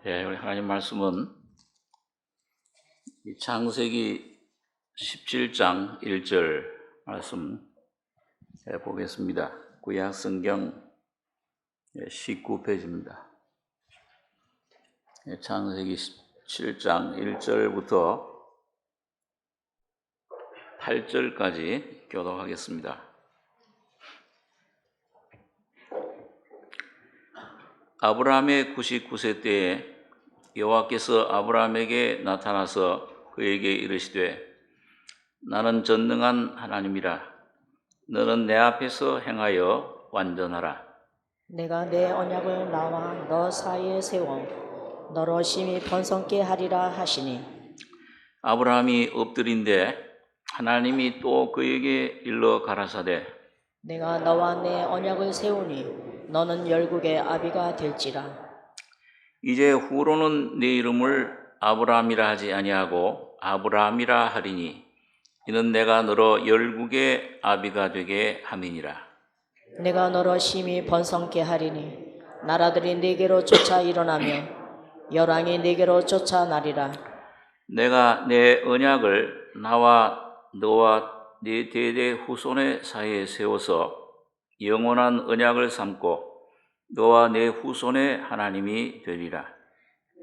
우리 하나님 말씀은 창세기 17장 1절 말씀 보겠습니다. 구약 성경 19페이지입니다. 창세기 17장 1절부터 8절까지 교독하겠습니다. 아브라함의 99세 때에 여호와께서 아브라함에게 나타나서 그에게 이르시되 나는 전능한 하나님이라. 너는 내 앞에서 행하여 완전하라. 내가 내 언약을 나와 너 사이에 세워 너로 심히 번성케 하리라 하시니. 아브라함이 엎드린데 하나님이 또 그에게 일러 가라사대 내가 너와 내 언약을 세우니 너는 열국의 아비가 될지라. 이제 후로는 네 이름을 아브라함이라 하지 아니하고 아브라함이라 하리니 이는 내가 너로 열국의 아비가 되게 함이니라. 내가 너로 심히 번성케 하리니 나라들이 네게로 쫓아 일어나며 열왕이 네게로 쫓아나리라. 내가 내 언약을 나와 너와 네 대대 후손의 사이에 세워서 영원한 언약을 삼고 너와 내 후손의 하나님이 되리라.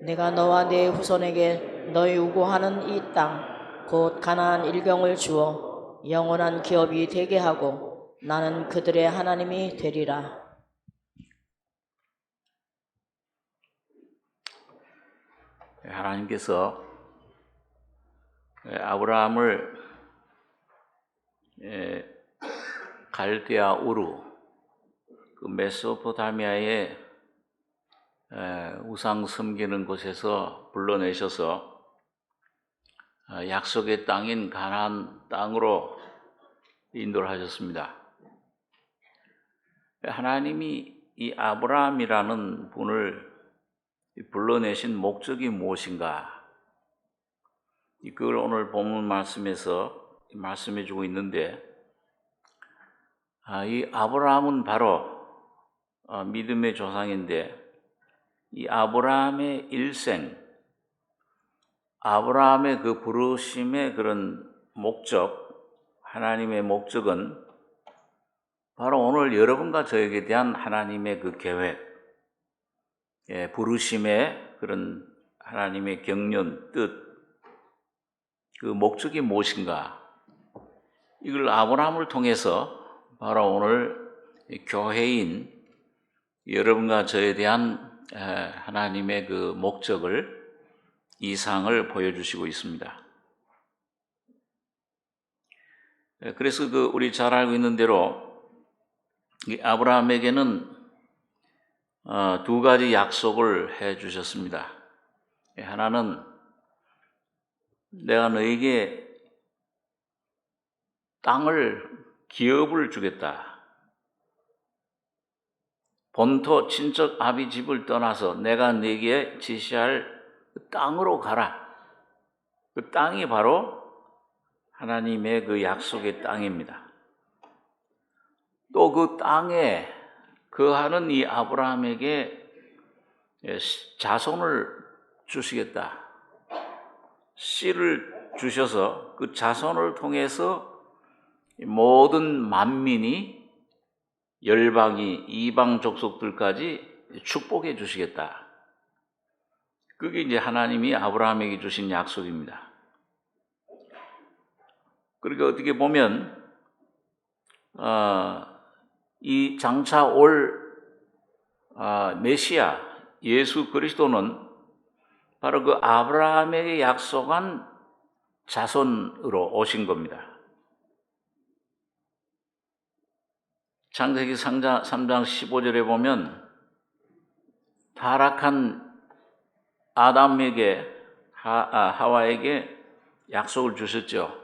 내가 너와 내 후손에게 너희 우고하는 이 땅 곧 가나안 일경을 주어 영원한 기업이 되게 하고 나는 그들의 하나님이 되리라. 하나님께서 아브라함을 갈대아 우루 그 메소포타미아의 우상 섬기는 곳에서 불러내셔서 약속의 땅인 가나안 땅으로 인도를 하셨습니다. 하나님이 이 아브라함이라는 분을 불러내신 목적이 무엇인가? 그걸 오늘 본문 말씀에서 말씀해 주고 있는데, 이 아브라함은 바로 믿음의 조상인데, 이 아브라함의 일생, 아브라함의 그 부르심의 그런 목적, 하나님의 목적은 바로 오늘 여러분과 저에게 대한 하나님의 그 계획, 부르심의 그런 하나님의 경륜, 뜻, 그 목적이 무엇인가? 이걸 아브라함을 통해서 바로 오늘 교회인 여러분과 저에 대한 하나님의 그 목적을, 이상을 보여주시고 있습니다. 그래서 우리 잘 알고 있는 대로 이 아브라함에게는 두 가지 약속을 해 주셨습니다. 하나는 내가 너에게 땅을, 기업을 주겠다. 본토 친척 아비 집을 떠나서 내가 너에게 지시할 그 땅으로 가라. 그 땅이 바로 하나님의 그 약속의 땅입니다. 또 그 땅에 거하는 이 아브라함에게 자손을 주시겠다. 씨를 주셔서 그 자손을 통해서 모든 만민이, 열방이, 이방 족속들까지 축복해 주시겠다. 그게 이제 하나님이 아브라함에게 주신 약속입니다. 그러니까 어떻게 보면 이 장차 올 메시아 예수 그리스도는 바로 그 아브라함에게 약속한 자손으로 오신 겁니다. 창세기 3장 15절에 보면 타락한 아담에게 하와에게 약속을 주셨죠.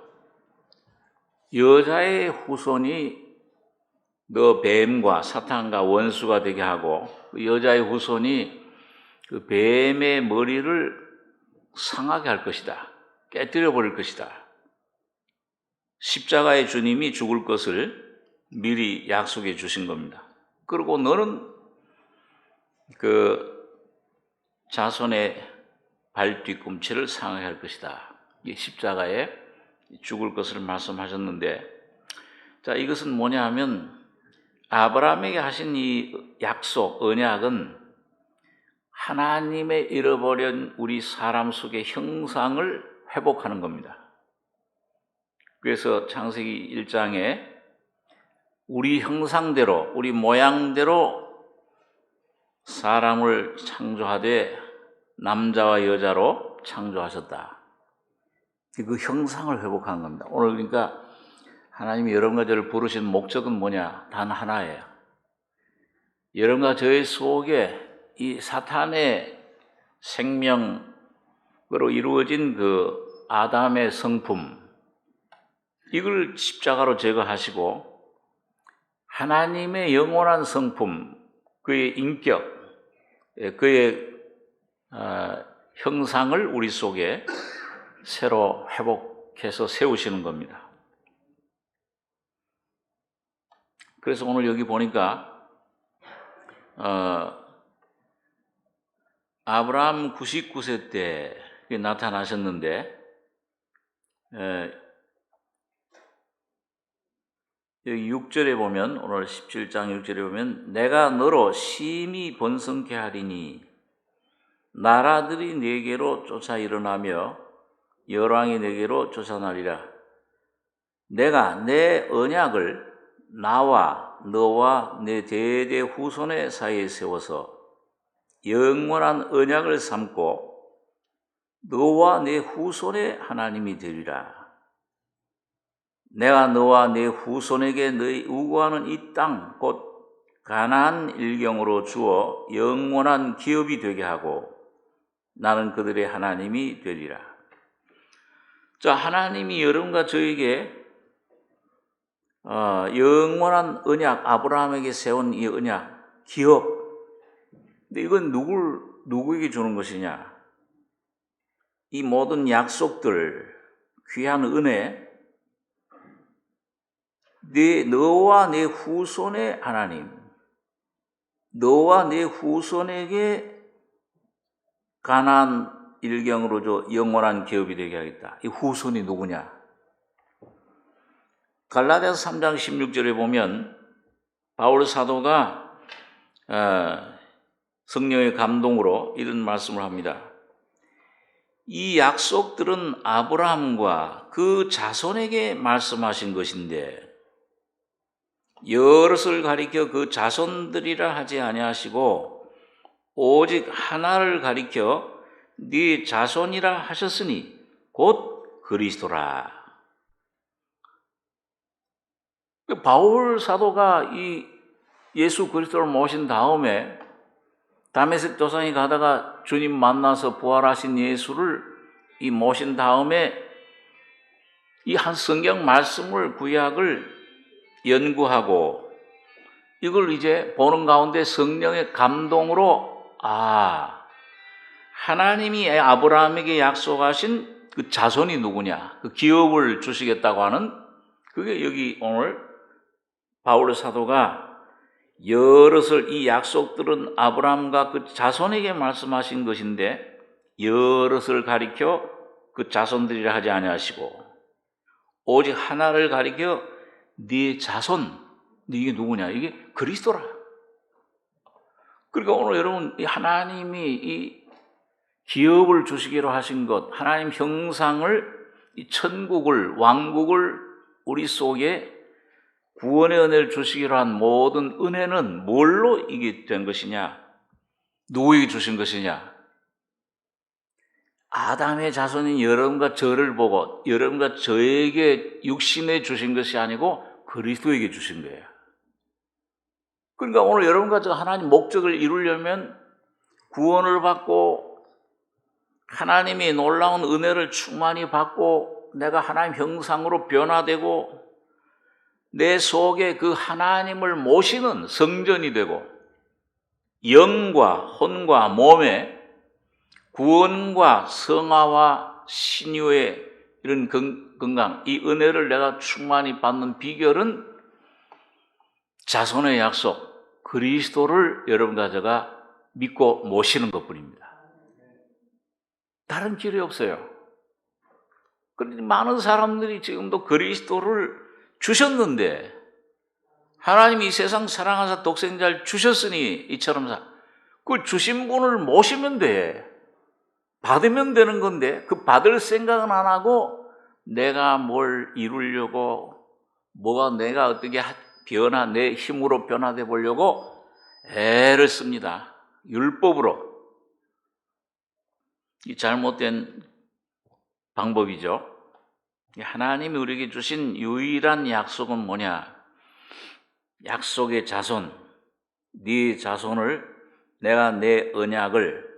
여자의 후손이 너 뱀과 사탄과 원수가 되게 하고 그 여자의 후손이 그 뱀의 머리를 상하게 할 것이다. 깨뜨려 버릴 것이다. 십자가의 주님이 죽을 것을 미리 약속해 주신 겁니다. 그리고 너는 그 자손의 발 뒤꿈치를 상하게 할 것이다. 이 십자가에 죽을 것을 말씀하셨는데, 자, 이것은 뭐냐 하면 아브라함에게 하신 이 약속, 언약은 하나님의 잃어버린 우리 사람 속의 형상을 회복하는 겁니다. 그래서 창세기 1장에 우리 형상대로, 우리 모양대로 사람을 창조하되 남자와 여자로 창조하셨다. 그 형상을 회복하는 겁니다. 오늘 그러니까 하나님이 여러분과 저를 부르신 목적은 뭐냐? 단 하나예요. 여러분과 저의 속에 이 사탄의 생명으로 이루어진 그 아담의 성품, 이걸 십자가로 제거하시고 하나님의 영원한 성품, 그의 인격, 그의 형상을 우리 속에 새로 회복해서 세우시는 겁니다. 그래서 오늘 여기 보니까 아브라함 99세 때 나타나셨는데, 여기 6절에 보면, 오늘 17장 6절에 보면, 내가 너로 심히 번성케 하리니 나라들이 네게로 쫓아 일어나며 열왕이 네게로 쫓아나리라. 내가 내 언약을 나와 너와 내 대대 후손의 사이에 세워서 영원한 언약을 삼고 너와 내 후손의 하나님이 되리라. 내가 너와 내 후손에게 너희 우고하는 이 땅 곧 가나안 일경으로 주어 영원한 기업이 되게 하고 나는 그들의 하나님이 되리라. 자, 하나님이 여러분과 저에게 영원한 언약, 아브라함에게 세운 이 언약, 기업. 근데 이건 누구에게 주는 것이냐? 이 모든 약속들, 귀한 은혜, 너와 내 후손의 하나님, 너와 내 후손에게 가나안 일경으로 줘 영원한 기업이 되게 하겠다. 이 후손이 누구냐? 갈라디아서 3장 16절에 보면 바울 사도가 성령의 감동으로 이런 말씀을 합니다. 이 약속들은 아브라함과 그 자손에게 말씀하신 것인데 여럿을 가리켜 그 자손들이라 하지 아니하시고 오직 하나를 가리켜 네 자손이라 하셨으니 곧 그리스도라. 바울 사도가 이 예수 그리스도를 모신 다음에 다메섹 도상에 가다가 주님 만나서 부활하신 예수를 이 모신 다음에 이 한 성경 말씀을, 구약을 연구하고 이걸 이제 보는 가운데 성령의 감동으로 하나님이 아브라함에게 약속하신 그 자손이 누구냐, 그 기업을 주시겠다고 하는, 그게 여기 오늘 바울 사도가 여럿을, 이 약속들은 아브라함과 그 자손에게 말씀하신 것인데 여럿을 가리켜 그 자손들이라 하지 아니하시고 오직 하나를 가리켜 네 자손, 이게 누구냐? 이게 그리스도라. 그러니까 오늘 여러분, 이 하나님이 이 기업을 주시기로 하신 것, 하나님 형상을, 이 천국을, 왕국을 우리 속에 구원의 은혜를 주시기로 한 모든 은혜는 뭘로 이게 된 것이냐? 누구에게 주신 것이냐? 아담의 자손인 여러분과 저를 보고 여러분과 저에게 육신에 주신 것이 아니고 그리스도에게 주신 거예요. 그러니까 오늘 여러분과 저 하나님 목적을 이루려면 구원을 받고 하나님이 놀라운 은혜를 충만히 받고 내가 하나님 형상으로 변화되고 내 속에 그 하나님을 모시는 성전이 되고 영과 혼과 몸에 구원과 성화와 신유의 이런 건강, 이 은혜를 내가 충만히 받는 비결은 자손의 약속, 그리스도를 여러분과 제가 믿고 모시는 것뿐입니다. 다른 길이 없어요. 그런데 많은 사람들이 지금도 그리스도를 주셨는데, 하나님이 이 세상 사랑하사 독생자를 주셨으니 이처럼 그걸 주신 분을 모시면 돼. 받으면 되는 건데 그 받을 생각은 안 하고 내가 뭘 이루려고, 뭐가 내가 어떻게 내 힘으로 변화돼 보려고 애를 씁니다. 율법으로. 이 잘못된 방법이죠. 하나님이 우리에게 주신 유일한 약속은 뭐냐? 약속의 자손, 네 자손을, 내가 내 언약을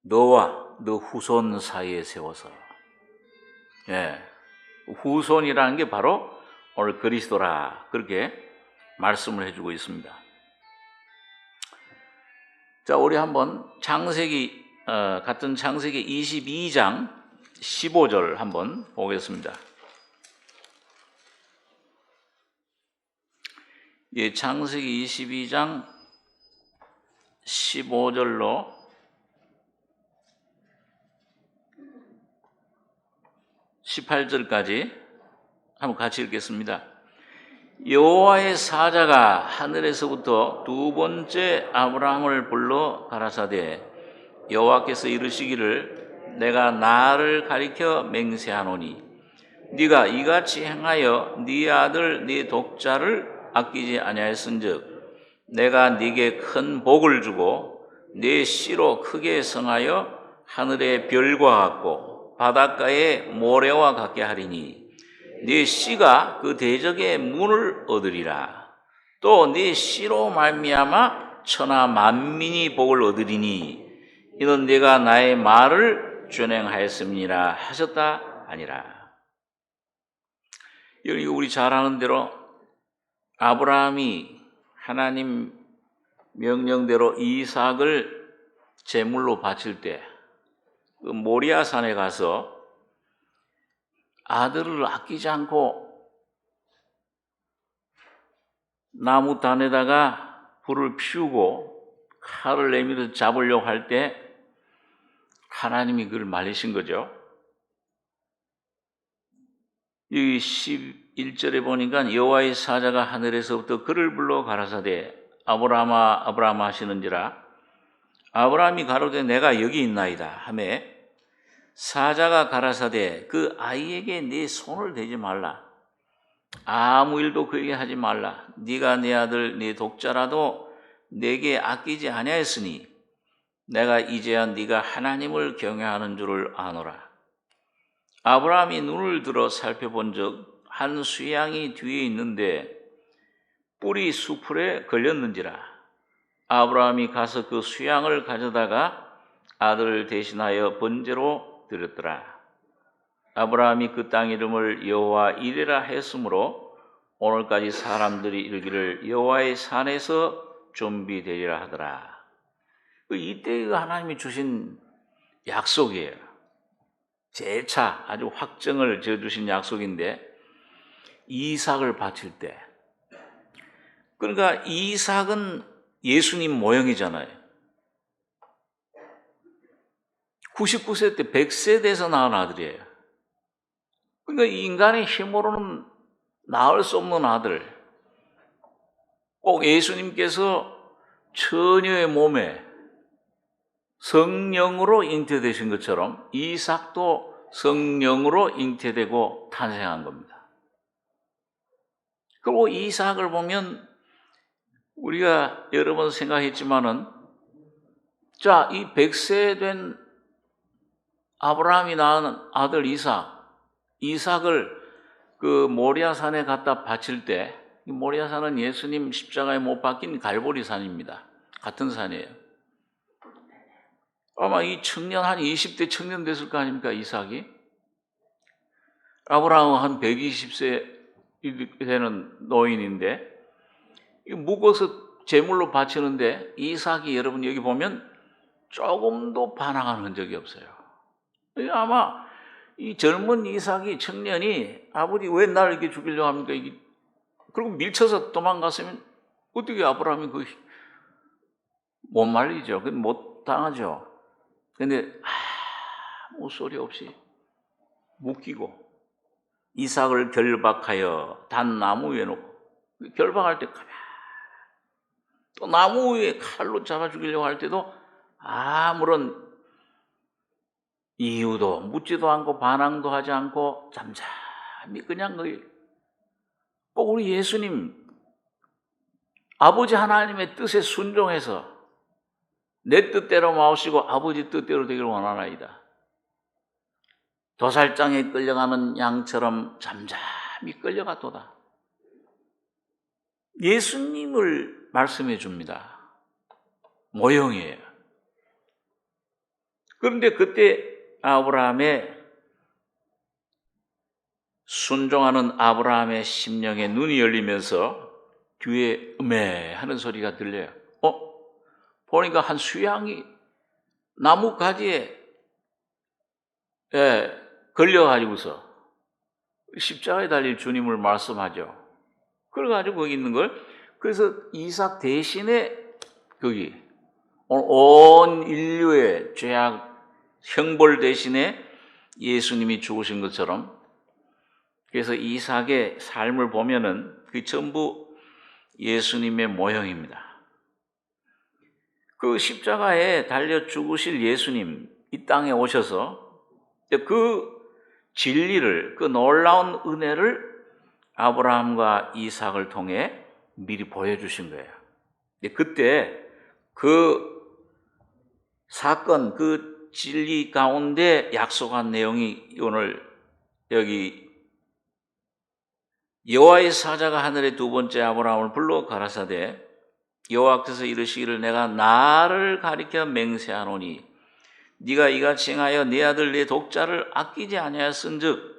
너와 너 후손 사이에 세워서, 후손이라는 게 바로 오늘 그리스도라, 그렇게 말씀을 해주고 있습니다. 자, 우리 한번 같은 창세기 22장 15절 한번 보겠습니다. 예, 창세기 22장 15절로 18절까지 한번 같이 읽겠습니다. 여호와의 사자가 하늘에서부터 두 번째 아브라함을 불러 가라사대, 여호와께서 이르시기를 내가 나를 가리켜 맹세하노니 네가 이같이 행하여 네 아들 네 독자를 아끼지 아니하였은즉 내가 네게 큰 복을 주고 네 씨로 크게 성하여 하늘의 별과 같고 바닷가의 모래와 같게 하리니 네 씨가 그 대적의 문을 얻으리라. 또 네 씨로 말미암아 천하 만민이 복을 얻으리니 이는 네가 나의 말을 준행하였음이니라 하셨다 아니라. 여기 우리 잘 아는 대로 아브라함이 하나님 명령대로 이삭을 제물로 바칠 때 그 모리아 산에 가서 아들을 아끼지 않고 나무 단에다가 불을 피우고 칼을 내밀어 잡으려고 할 때 하나님이 그를 말리신 거죠. 이 11절에 보니까 여호와의 사자가 하늘에서부터 그를 불러 가라사대 아브라함아 아브라함아 하시는지라. 아브라함이 가로되 내가 여기 있나이다 하매 사자가 가라사대 그 아이에게 네 손을 대지 말라. 아무 일도 그에게 하지 말라. 네가 네 아들 네 독자라도 내게 아끼지 아니하였으니 내가 이제야 네가 하나님을 경외하는 줄을 아노라. 아브라함이 눈을 들어 살펴본 적 한 수양이 뒤에 있는데 뿔이 수풀에 걸렸는지라. 아브라함이 가서 그 수양을 가져다가 아들을 대신하여 번제로 드렸더라. 아브라함이 그 땅 이름을 여호와 이레라 했으므로 오늘까지 사람들이 이르기를 여호와의 산에서 좀비되리라 하더라. 이때 하나님이 주신 약속이에요. 재차 아주 확정을 지어주신 약속인데 이삭을 바칠 때, 그러니까 이삭은 예수님 모형이잖아요. 99세 때 100세 돼서 낳은 아들이에요. 그러니까 인간의 힘으로는 낳을 수 없는 아들, 꼭 예수님께서 처녀의 몸에 성령으로 잉태되신 것처럼 이삭도 성령으로 잉태되고 탄생한 겁니다. 그리고 이삭을 보면 우리가 여러 번 생각했지만은, 자, 이 100세 된 아브라함이 낳은 아들 이삭을 그 모리아산에 갖다 바칠 때, 모리아산은 예수님 십자가에 못 박힌 갈보리산입니다. 같은 산이에요. 아마 이 청년 한 20대 청년 됐을 거 아닙니까, 이삭이? 아브라함은 한 120세 되는 노인인데 묶어서 제물로 바치는데 이삭이, 여러분 여기 보면 조금도 반항한 흔적이 없어요. 아마 이 젊은 이삭이, 청년이 아버지 왜 나를 이렇게 죽이려고 합니까? 그리고 밀쳐서 도망갔으면 어떻게 아브라함이 못 말리죠. 못 당하죠. 근데 아무 소리 없이 묶이고 이삭을 결박하여 단 나무 위에 놓고 결박할 때 가만 또 나무 위에 칼로 잡아 죽이려고 할 때도 아무런 이유도 묻지도 않고 반항도 하지 않고 잠잠히 그냥 꼭 우리 예수님 아버지 하나님의 뜻에 순종해서 내 뜻대로 마오시고 아버지 뜻대로 되기를 원하나이다. 도살장에 끌려가는 양처럼 잠잠히 끌려가도다. 예수님을 말씀해 줍니다. 모형이에요. 그런데 그때 순종하는 아브라함의 심령에 눈이 열리면서 뒤에 음에 하는 소리가 들려요. 보니까 한 수양이 나무 가지에 걸려가지고서 십자가에 달릴 주님을 말씀하죠. 그래가지고 거기 있는 걸, 그래서 이삭 대신에 거기 온 인류의 죄악 형벌 대신에 예수님이 죽으신 것처럼, 그래서 이삭의 삶을 보면은 그 전부 예수님의 모형입니다. 그 십자가에 달려 죽으실 예수님 이 땅에 오셔서 그 진리를, 그 놀라운 은혜를 아브라함과 이삭을 통해 미리 보여주신 거예요. 그때 그 사건, 그 진리 가운데 약속한 내용이 오늘 여기 여호와의 사자가 하늘의 두 번째 아브라함을 불러 가라사대 여호와께서 이르시기를 내가 나를 가리켜 맹세하노니 네가 이같이 행하여 네 아들 네 독자를 아끼지 아니하였은즉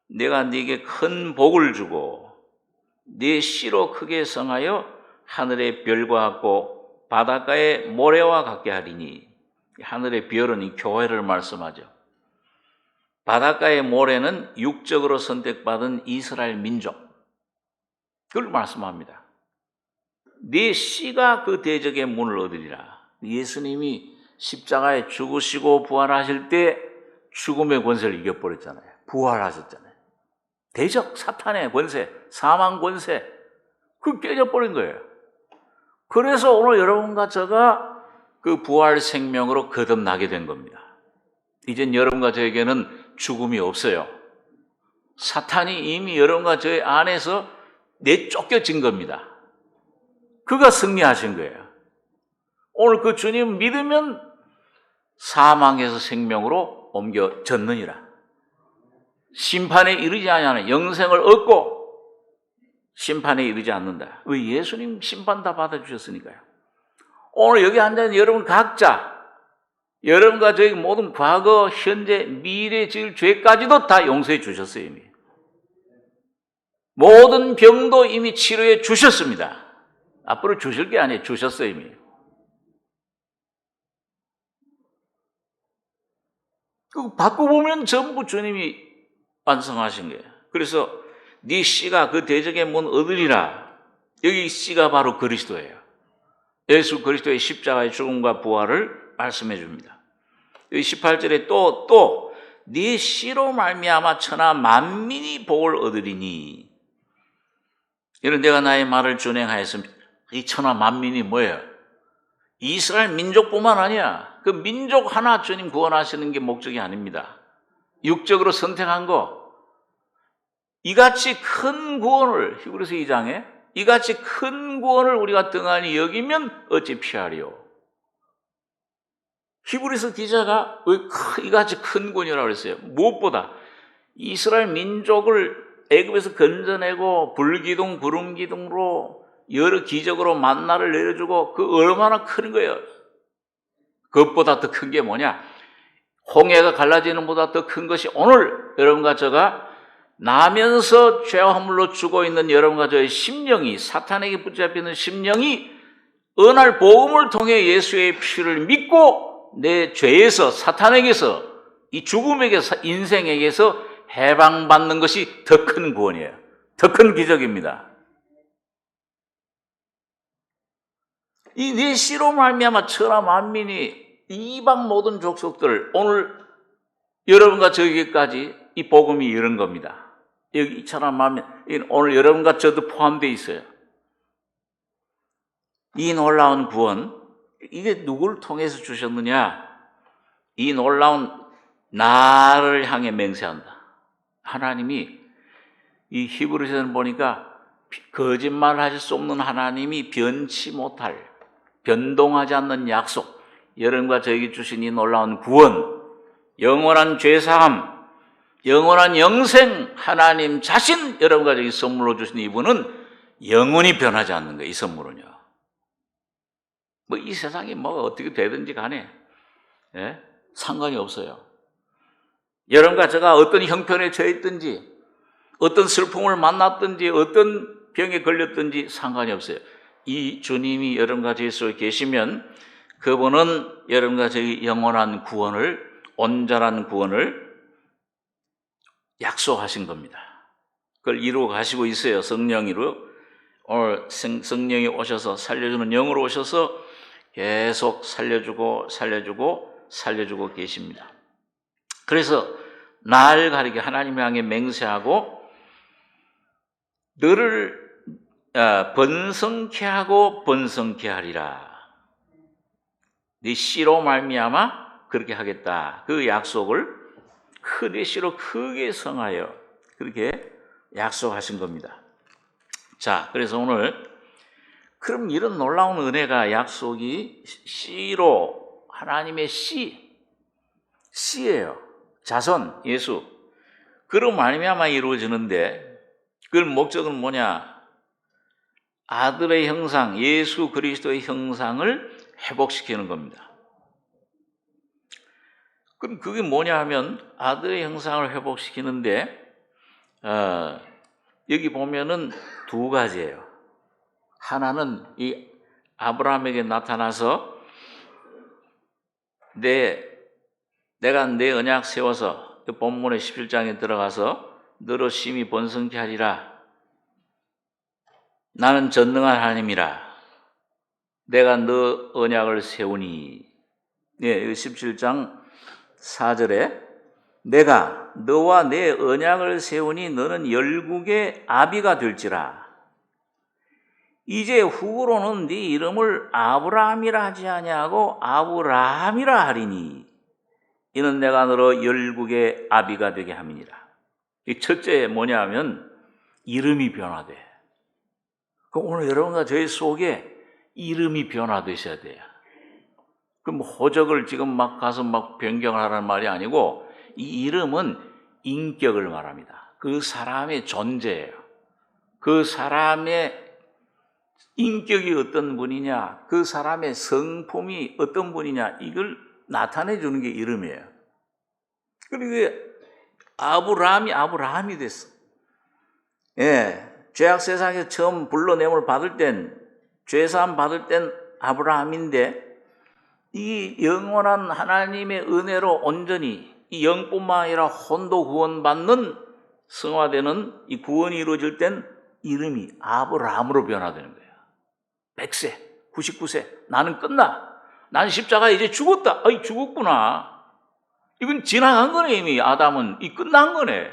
내가 네게 큰 복을 주고 네 씨로 크게 성하여 하늘의 별과 같고 바닷가의 모래와 같게 하리니, 하늘의 별은 이 교회를 말씀하죠. 바닷가의 모래는 육적으로 선택받은 이스라엘 민족, 그걸 말씀합니다. 네 씨가 그 대적의 문을 얻으리라. 예수님이 십자가에 죽으시고 부활하실 때 죽음의 권세를 이겨버렸잖아요. 부활하셨잖아요. 대적, 사탄의 권세, 사망 권세, 그 깨져버린 거예요. 그래서 오늘 여러분과 저가 그 부활 생명으로 거듭나게 된 겁니다. 이젠 여러분과 저에게는 죽음이 없어요. 사탄이 이미 여러분과 저의 안에서 내쫓겨진 겁니다. 그가 승리하신 거예요. 오늘 그 주님 믿으면 사망에서 생명으로 옮겨졌느니라. 심판에 이르지 아니하는 영생을 얻고 심판에 이르지 않는다. 왜? 예수님 심판 다 받아주셨으니까요. 오늘 여기 앉아있는 여러분 각자, 여러분과 저희 모든 과거, 현재, 미래 지을 죄까지도 다 용서해 주셨어요. 이미 모든 병도 이미 치료해 주셨습니다. 앞으로 주실 게 아니에요. 주셨어요. 이미. 그 받고 보면 전부 주님이 완성하신 거예요. 그래서 네 씨가 그 대적의 문 얻으리라. 여기 씨가 바로 그리스도예요. 예수 그리스도의 십자가의 죽음과 부활을 말씀해 줍니다. 여기 18절에 또 네 씨로 말미암아 천하 만민이 복을 얻으리니, 이런 내가 나의 말을 준행하였습니다. 이 천하 만민이 뭐예요? 이스라엘 민족뿐만 아니야. 그 민족 하나 주님 구원하시는 게 목적이 아닙니다. 육적으로 선택한 거, 이같이 큰 구원을, 히브리서 2장에 이같이 큰 구원을 우리가 등한히 여기면 어찌 피하리요? 히브리서 기자가 왜 이같이 큰 구원이라고 그랬어요? 무엇보다 이스라엘 민족을 애굽에서 건져내고 불기둥 구름기둥으로 여러 기적으로 만나를 내려주고, 그 얼마나 큰 거예요. 그것보다 더 큰 게 뭐냐? 홍해가 갈라지는 보다 더 큰 것이 오늘 여러분과 저가 나면서 죄와 허물로 죽어 있는 여러분과 저의 심령이, 사탄에게 붙잡히는 심령이 어느 날 복음을 통해 예수의 피를 믿고 내 죄에서, 사탄에게서, 이 죽음에게서, 인생에게서 해방받는 것이 더 큰 구원이에요. 더 큰 기적입니다. 이 네 씨로 말미암아 천하 만민이, 이방 모든 족속들, 오늘 여러분과 저에게까지 이 복음이 이런 겁니다. 여기 이처럼 하면 오늘 여러분과 저도 포함되어 있어요. 이 놀라운 구원, 이게 누구를 통해서 주셨느냐? 이 놀라운 나를 향해 맹세한다. 하나님이 이 히브리서는 보니까 거짓말하실 수 없는 하나님이 변치 못할, 변동하지 않는 약속, 여러분과 저에게 주신 이 놀라운 구원, 영원한 죄사함, 영원한 영생, 하나님 자신 여러분과 저에게 선물로 주신 이분은 영원히 변하지 않는 거예요. 이 선물은요. 뭐 이 세상이 뭐가 어떻게 되든지 간에 상관이 없어요. 여러분과 제가 어떤 형편에 처했든지 어떤 슬픔을 만났든지 어떤 병에 걸렸든지 상관이 없어요. 이 주님이 여러분과 제 속에 계시면 그분은 여러분과 저희 영원한 구원을, 온전한 구원을 약속하신 겁니다. 그걸 이루어 가시고 있어요. 성령으로. 오늘 성령이 오셔서 살려주는 영으로 오셔서 계속 살려주고 계십니다. 그래서 날 가리게 하나님 향해 맹세하고 너를 번성케 하고 번성케 하리라. 네 씨로 말미암아 그렇게 하겠다. 그 약속을 내 씨로 크게 성하여 그렇게 약속하신 겁니다. 자, 그래서 오늘 그럼 이런 놀라운 은혜가 약속이 씨로 하나님의 씨예요. 자손 예수. 그로 말미암아 이루어지는데 그 목적은 뭐냐? 아들의 형상, 예수 그리스도의 형상을 회복시키는 겁니다. 그럼 그게 뭐냐 하면 아들의 형상을 회복시키는데 여기 보면은 두 가지예요. 하나는 이 아브라함에게 나타나서 내가 내 언약 세워서 본문의 17장에 들어가서 너로 심히 번성케 하리라. 나는 전능한 하나님이라. 내가 너 언약을 세우니. 17장 4절에 내가 너와 내 언약을 세우니 너는 열국의 아비가 될지라. 이제 후로는 네 이름을 아브라함이라 하지 아니하고 아브라함이라 하리니 이는 내가 너로 열국의 아비가 되게 함이니라. 이 첫째 뭐냐 하면 이름이 변화돼. 오늘 여러분과 저희 속에 이름이 변화되셔야 돼요. 그럼 호적을 지금 막 가서 막 변경을 하라는 말이 아니고 이 이름은 인격을 말합니다. 그 사람의 존재예요. 그 사람의 인격이 어떤 분이냐, 그 사람의 성품이 어떤 분이냐, 이걸 나타내 주는 게 이름이에요. 그리고 아브라함이 됐어. 죄악 세상에서 처음 불러냄을 받을 땐, 죄사함 받을 땐 아브라함인데, 이 영원한 하나님의 은혜로 온전히 이 영뿐만 아니라 혼도 구원받는 성화되는 이 구원이 이루어질 땐 이름이 아브라함으로 변화되는 거예요. 100세, 99세, 나는 끝나. 난 십자가에 이제 죽었다. 죽었구나. 이건 지나간 거네, 이미 아담은. 이 끝난 거네.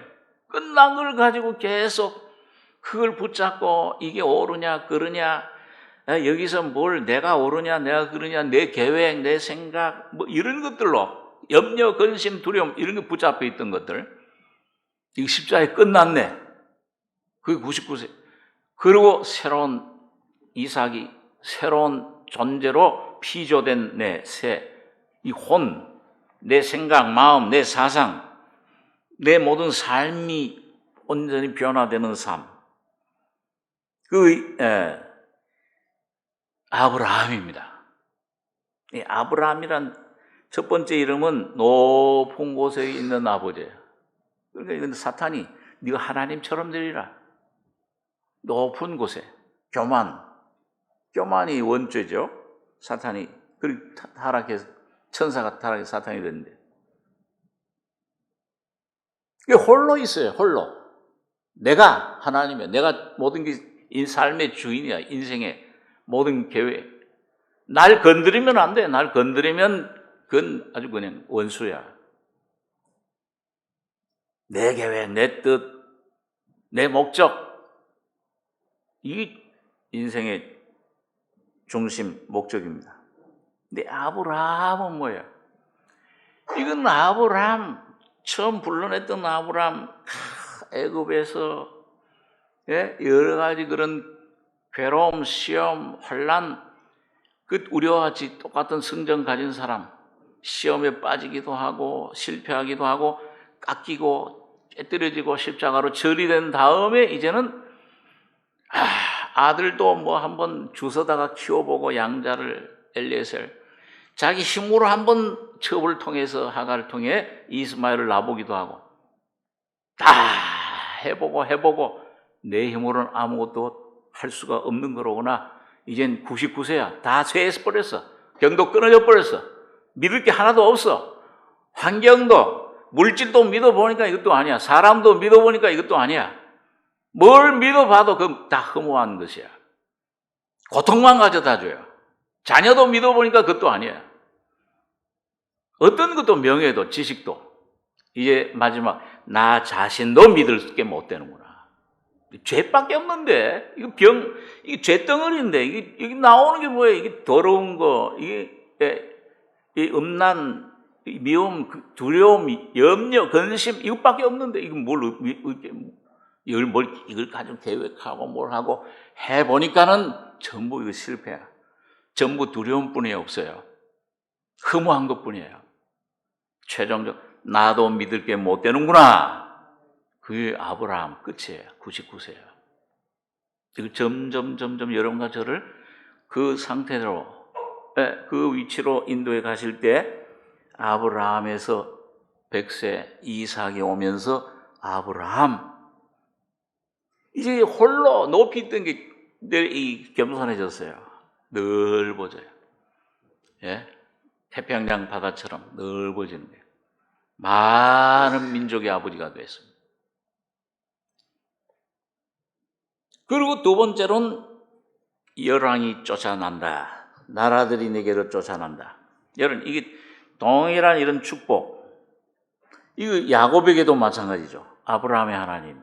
끝난 걸 가지고 계속 그걸 붙잡고 이게 옳으냐, 그르냐, 여기서 뭘 내가 옳으냐, 내가 그르냐, 내 계획, 내 생각, 뭐 이런 것들로 염려, 근심, 두려움, 이런 게 붙잡혀 있던 것들. 이 십자가에 끝났네. 그게 99세. 그리고 새로운 이삭이 새로운 존재로 피조된 이 혼, 내 생각, 마음, 내 사상, 내 모든 삶이 온전히 변화되는 삶. 아브라함입니다. 이 아브라함이란 첫 번째 이름은 높은 곳에 있는 아버지예요. 그러니까 사탄이 네가 하나님처럼 되리라. 높은 곳에 교만이 원죄죠. 사탄이 그리고 타락해서 천사가 타락해서 사탄이 됐는데 이게 홀로 있어요. 홀로. 내가 하나님이야. 내가 모든 게 삶의 주인이야. 인생의 모든 계획. 날 건드리면 안 돼. 날 건드리면 그건 아주 그냥 원수야. 내 계획, 내 뜻, 내 목적, 이 인생의 중심, 목적입니다. 근데 아브라함은 뭐예요? 이건 아브라함, 처음 불러냈던 아브라함, 애굽에서 여러 가지 그런 괴로움, 시험, 환난, 그 우리와 같이 똑같은 성정 가진 사람, 시험에 빠지기도 하고 실패하기도 하고 깎이고 깨뜨려지고 십자가로 처리된 다음에 이제는 아들도 뭐 한번 주워다가 키워보고 양자를 엘리에셀 자기 힘으로 한번 첩을 통해서 하가를 통해 이스마엘을 낳아보기도 하고 다 해보고 내 힘으로는 아무것도 할 수가 없는 거로구나. 이젠 99세야. 다 쇠해서 버렸어. 병도 끊어져 버렸어. 믿을 게 하나도 없어. 환경도 물질도 믿어보니까 이것도 아니야. 사람도 믿어보니까 이것도 아니야. 뭘 믿어봐도 그건 다 허무한 것이야. 고통만 가져다 줘요. 자녀도 믿어보니까 그것도 아니야. 어떤 것도 명예도 지식도 이제 마지막 나 자신도 믿을 게 못 되는구나. 죄밖에 없는데 이거 이게 죄덩어리인데 이게 나오는 게 뭐예요? 이게 더러운 거, 이 음란, 미움, 두려움, 염려, 근심 이것밖에 없는데 이거 이걸 가지고 계획하고 뭘 하고 해 보니까는 전부 이거 실패야. 전부 두려움뿐이 없어요. 허무한 것뿐이에요. 최종적 나도 믿을 게 못 되는구나. 그게 아브라함 끝이에요. 99세예요. 지금 점점 여러분과 저를 그 상태로 그 위치로 인도에 가실 때 아브라함에서 100세 이삭이 오면서 아브라함 이제 홀로 높이 있던 게 늘 이 겸손해졌어요. 넓어져요. 예? 태평양 바다처럼 넓어지는 거예요. 많은 민족의 아버지가 됐습니다. 그리고 두 번째로는 열왕이 쫓아난다. 나라들이 내게로 쫓아난다. 여러분 이게 동일한 이런 축복. 이거 야곱에게도 마찬가지죠. 아브라함의 하나님,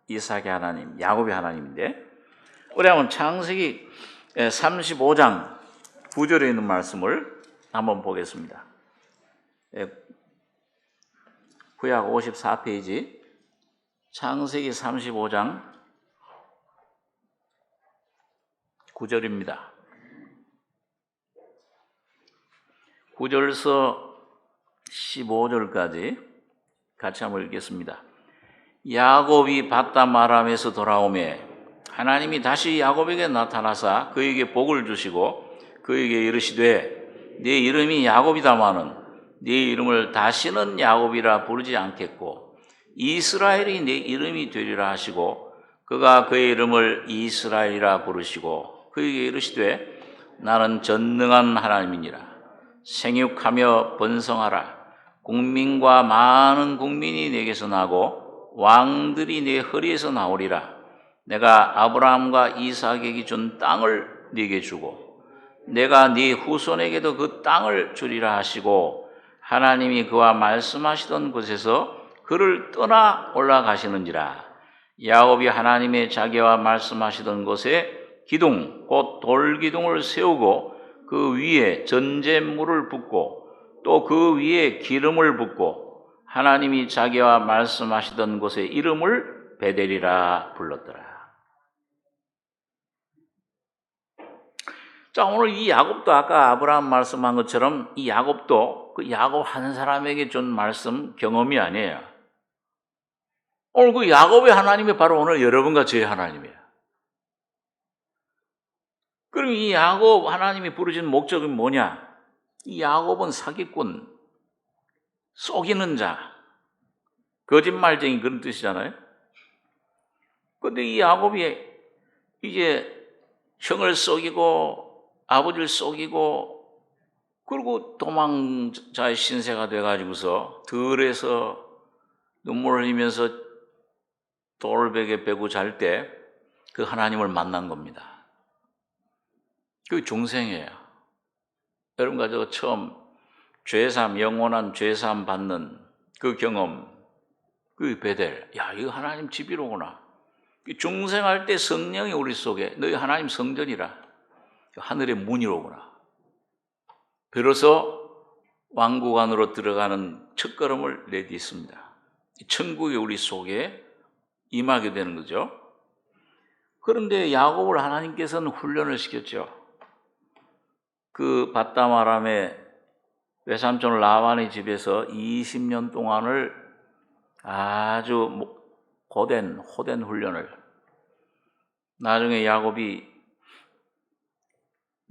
이삭의 하나님, 야곱의 하나님인데 우리 한번 창세기 35장 9절에 있는 말씀을 한번 보겠습니다. 구약 54페이지 창세기 35장 9절입니다. 9절서 15절까지 같이 한번 읽겠습니다. 야곱이 바담 아람에서 돌아오매 하나님이 다시 야곱에게 나타나사 그에게 복을 주시고 그에게 이르시되 네 이름이 야곱이다마는 네 이름을 다시는 야곱이라 부르지 않겠고 이스라엘이 네 이름이 되리라 하시고 그가 그의 이름을 이스라엘이라 부르시고 그에게 이르시되 나는 전능한 하나님이니라. 생육하며 번성하라. 국민과 많은 국민이 내게서 나고 왕들이 네 허리에서 나오리라. 내가 아브라함과 이삭에게 준 땅을 네게 주고 내가 네 후손에게도 그 땅을 주리라 하시고 하나님이 그와 말씀하시던 곳에서 그를 떠나 올라가시는지라. 야곱이 하나님의 자기와 말씀하시던 곳에 기둥 곧 돌기둥을 세우고 그 위에 전제물을 붓고 또 그 위에 기름을 붓고 하나님이 자기와 말씀하시던 곳에 이름을 베델이라 불렀더라. 자, 오늘 이 야곱도 아까 아브라함 말씀한 것처럼 이 야곱도 그 야곱 한 사람에게 준 말씀 경험이 아니에요. 오늘 그 야곱의 하나님이 바로 오늘 여러분과 저의 하나님이에요. 그럼 이 야곱 하나님이 부르신 목적은 뭐냐? 이 야곱은 사기꾼, 속이는 자, 거짓말쟁이 그런 뜻이잖아요. 그런데 이 야곱이 이제 형을 속이고 아버지를 속이고 그리고 도망자의 신세가 돼가지고서 들에서 눈물을 흘리면서 돌베개 베고 잘 때 그 하나님을 만난 겁니다. 그게 중생이에요. 여러분과 저 처음 죄사함, 영원한 죄사함 받는 그 경험, 그 베델, 야, 이거 하나님 집이로구나. 중생할 때 성령이 우리 속에, 너희 하나님 성전이라, 하늘의 문이로구나. 비로소 왕국 안으로 들어가는 첫걸음을 내딛습니다. 천국이 우리 속에 임하게 되는 거죠. 그런데 야곱을 하나님께서는 훈련을 시켰죠. 그 밧담 아람의 외삼촌 라반의 집에서 20년 동안을 아주 호된 훈련을. 나중에 야곱이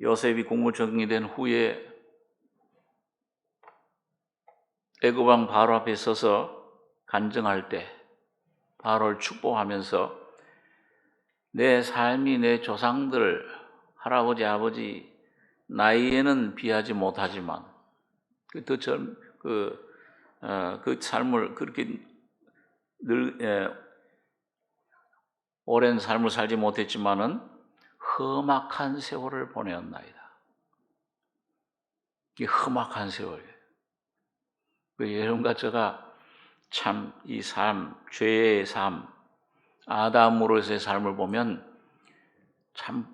요셉이 국무총리 된 후에 애굽 왕 바로 앞에 서서 간증할 때 바로를 축복하면서 내 삶이 내 조상들 할아버지 아버지 나이에는 비하지 못하지만 그 삶을 그렇게 오랜 삶을 살지 못했지만은 험악한 세월을 보내었나이다. 이 험악한 세월. 여러분과 제가 참 이 삶, 죄의 삶, 아담으로서의 삶을 보면 참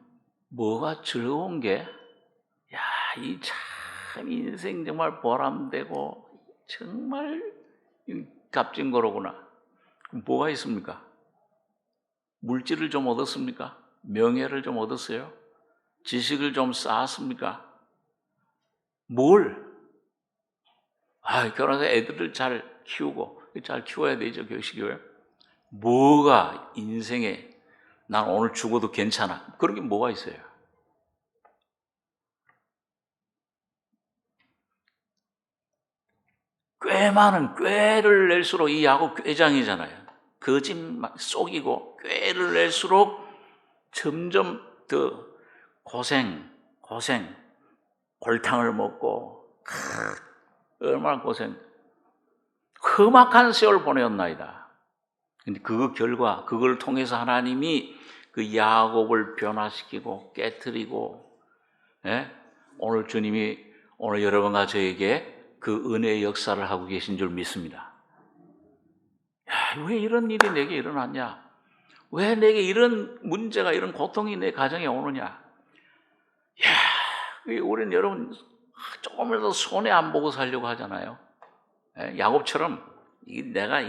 뭐가 즐거운 게, 야, 이 참 인생 정말 보람되고 정말 값진 거로구나. 뭐가 있습니까? 물질을 좀 얻었습니까? 명예를 좀 얻었어요? 지식을 좀 쌓았습니까? 뭘? 결혼해서 애들을 잘 키우고, 잘 키워야 되죠, 교식교회. 뭐가 인생에 난 오늘 죽어도 괜찮아. 그런 게 뭐가 있어요? 꽤 많은 꾀를 낼수록 이 야곱 꾀장이잖아요. 거짓말 속이고 꾀를 낼수록 점점 더 고생, 골탕을 먹고 얼마나 고생. 험악한 세월 보내었나이다. 근데 그 결과, 그걸 통해서 하나님이 그 야곱을 변화시키고 깨트리고, 오늘 주님이 오늘 여러분과 저에게 그 은혜의 역사를 하고 계신 줄 믿습니다. 야, 왜 이런 일이 내게 일어났냐? 왜 내게 이런 문제가, 이런 고통이 내 가정에 오느냐? 야, 우리는 여러분 조금이라도 손해 안 보고 살려고 하잖아요. 야곱처럼 내가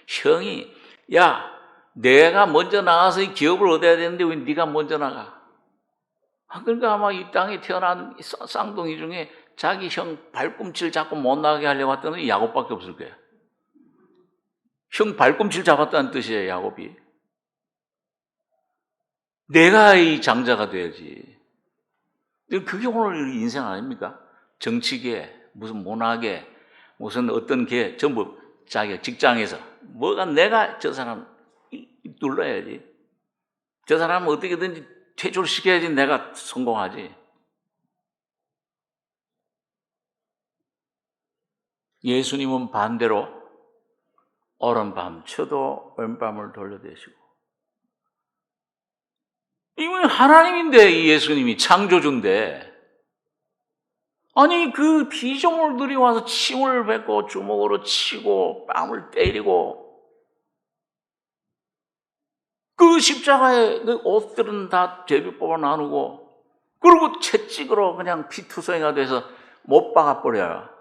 형이, 야, 내가 먼저 나가서 이 기업을 얻어야 되는데 왜 네가 먼저 나가? 그러니까 아마 이 땅에 태어난 쌍둥이 중에 자기 형 발꿈치를 잡고 못 나가게 하려고 했던 건 야곱밖에 없을 거예요. 형 발꿈치를 잡았다는 뜻이에요, 야곱이. 내가 이 장자가 돼야지. 그게 오늘 인생 아닙니까? 정치계, 무슨 문화계, 무슨 어떤 계, 전부 자기 직장에서 뭐가 내가 저 사람 눌러야지. 저 사람은 어떻게든지 퇴출시켜야지 내가 성공하지. 예수님은 반대로 오른밤 쳐도 왼밤을 돌려대시고, 이분이 하나님인데, 이 예수님이 창조주인데, 아니 그 피조물들이 와서 침을 뱉고 주먹으로 치고 뺨을 때리고, 그 십자가에 그 옷들은 다 제비 뽑아 나누고, 그리고 채찍으로 그냥 피투성이가 돼서 못 박아버려요.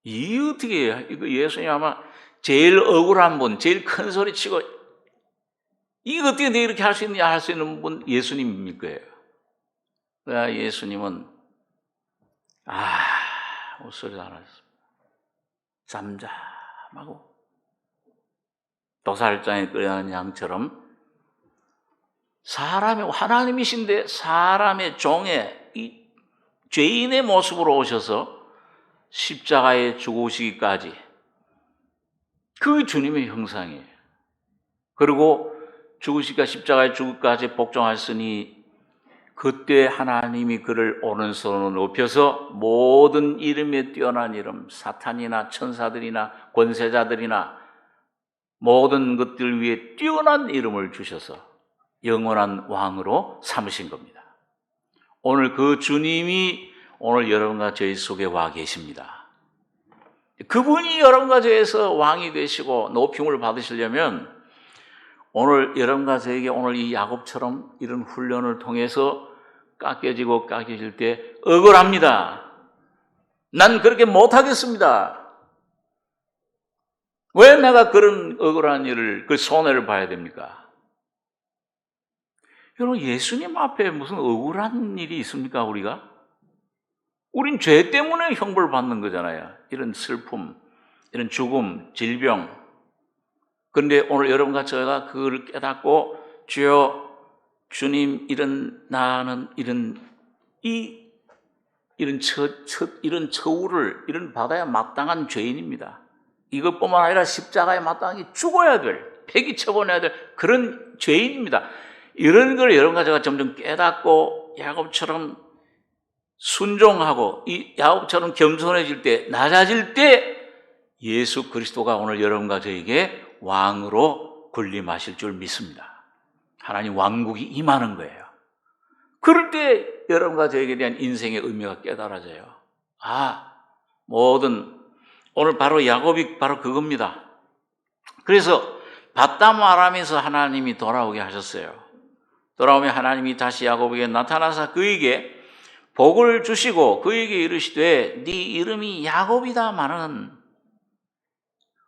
이 어떻게 해요? 이거 예수님 아마 제일 억울한 분, 제일 큰 소리 치고, 이거 어떻게 내가 이렇게 할 수 있느냐 할 수 있는 분 예수님일 거예요. 그러나 예수님은 웃소리도 안 하셨습니다. 잠잠하고 도살장에 끌려가는 양처럼 사람의, 하나님이신데 사람의 종의 이 죄인의 모습으로 오셔서 십자가에 죽으시기까지, 그 주님의 형상이에요. 그리고 죽으시기까 십자가에 죽기까지 복종하셨으니 그때 하나님이 그를 오른손으로 높여서 모든 이름에 뛰어난 이름, 사탄이나 천사들이나 권세자들이나 모든 것들 위에 뛰어난 이름을 주셔서 영원한 왕으로 삼으신 겁니다. 오늘 그 주님이 오늘 여러분과 저희 속에 와 계십니다. 그분이 여러분과 저에서 왕이 되시고 높임을 받으시려면 오늘 여러분과 저에게 오늘 이 야곱처럼 이런 훈련을 통해서 깎여질 때 억울합니다. 난 그렇게 못하겠습니다. 왜 내가 그런 억울한 일을, 그 손해를 봐야 됩니까? 여러분, 예수님 앞에 무슨 억울한 일이 있습니까, 우리가? 우린 죄 때문에 형벌 받는 거잖아요. 이런 슬픔, 이런 죽음, 질병. 그런데 오늘 여러분과 저희가 그걸 깨닫고, 주여, 주님, 나는 이런 처우를, 이런 받아야 마땅한 죄인입니다. 이것뿐만 아니라 십자가에 마땅하게 죽어야 될, 폐기 처분해야 될 그런 죄인입니다. 이런 걸 여러분과 제가 점점 깨닫고 야곱처럼 순종하고 이 야곱처럼 겸손해질 때, 낮아질 때 예수 그리스도가 오늘 여러분과 저에게 왕으로 군림하실 줄 믿습니다. 하나님 왕국이 임하는 거예요. 그럴 때 여러분과 저에게 대한 인생의 의미가 깨달아져요. 오늘 바로 야곱이 바로 그겁니다. 그래서 바담 아람에서 하나님이 돌아오게 하셨어요. 돌아오면 하나님이 다시 야곱에게 나타나서 그에게 복을 주시고 그에게 이르시되 네 이름이 야곱이다마는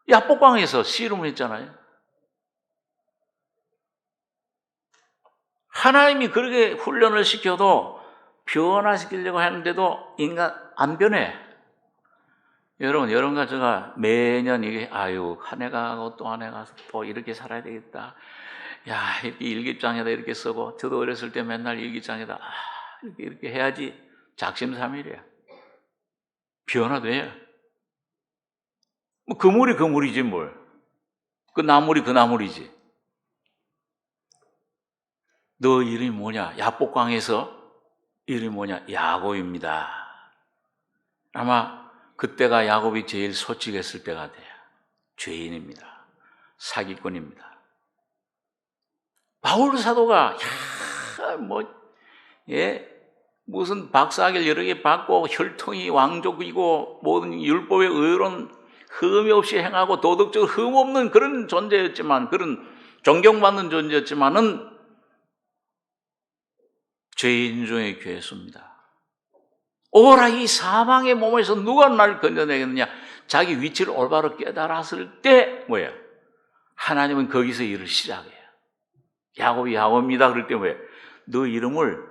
야복강에서 씨름을 했잖아요. 하나님이 그렇게 훈련을 시켜도 변화시키려고 하는데도 인간 안 변해. 여러분과 제가 매년 이게 한 해 가고 또 한 해 가서 또 이렇게 살아야 되겠다. 이렇게 일기장에다 이렇게 쓰고, 저도 어렸을 때 맨날 일기장에다 이렇게 해야지 작심삼일이야. 변화돼요. 그 물이지 뭘. 그 나물이 그 나물이지. 너 이름이 뭐냐? 야복강에서 이름이 뭐냐? 야곱입니다. 아마 그때가 야곱이 제일 솔직했을 때가 돼요. 죄인입니다. 사기꾼입니다. 바울 사도가 무슨 박사학위를 여러 개 받고 혈통이 왕족이고 모든 율법에 의로운 흠이 없이 행하고 도덕적으로 흠 없는 그런 존재였지만, 그런 존경받는 존재였지만은 죄인 중에 괴수입니다. 오라 이 사망의 몸에서 누가 나를 건져내겠느냐? 자기 위치를 올바로 깨달았을 때 뭐예요? 하나님은 거기서 일을 시작해요. 야곱이 야곱입니다. 그럴 때 뭐예요? 너 이름을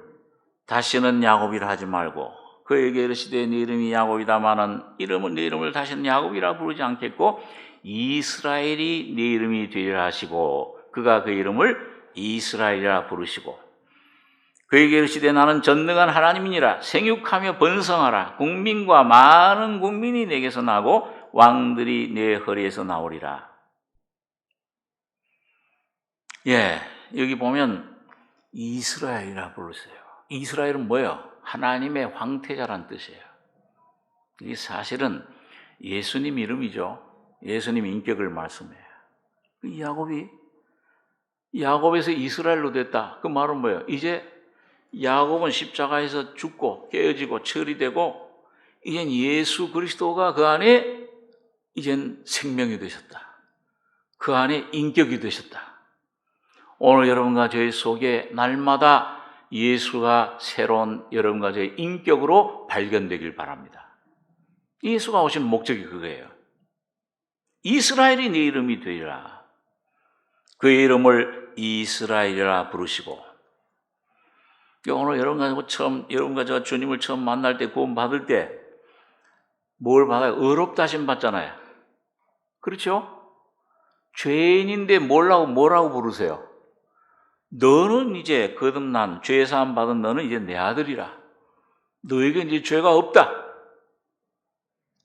다시는 야곱이라 하지 말고 그에게 이르시되 네 이름이 야곱이다마는 네 이름을 다시는 야곱이라 부르지 않겠고 이스라엘이 네 이름이 되리라 하시고 그가 그 이름을 이스라엘이라 부르시고 그에게 이르시되 나는 전능한 하나님이니라 생육하며 번성하라 국민과 많은 국민이 내게서 나고 왕들이 내 허리에서 나오리라. 여기 보면 이스라엘이라 부르세요. 이스라엘은 뭐예요? 하나님의 황태자란 뜻이에요. 이게 사실은 예수님 이름이죠. 예수님 인격을 말씀해요. 야곱에서 이스라엘로 됐다. 그 말은 뭐예요? 이제 야곱은 십자가에서 죽고 깨어지고 처리되고 이젠 예수 그리스도가 그 안에 이젠 생명이 되셨다. 그 안에 인격이 되셨다. 오늘 여러분과 저희 속에 날마다 예수가 새로운 여러분과 저희 인격으로 발견되길 바랍니다. 예수가 오신 목적이 그거예요. 이스라엘이 네 이름이 되리라. 그의 이름을 이스라엘이라 부르시고 오늘 여러분과 제가 주님을 처음 만날 때 구원 받을 때 뭘 받아요? 의롭다 하심 받잖아요. 그렇죠? 죄인인데 뭐라고 부르세요? 너는 이제 거듭난 죄 사함 받은 너는 이제 내 아들이라. 너에게 이제 죄가 없다.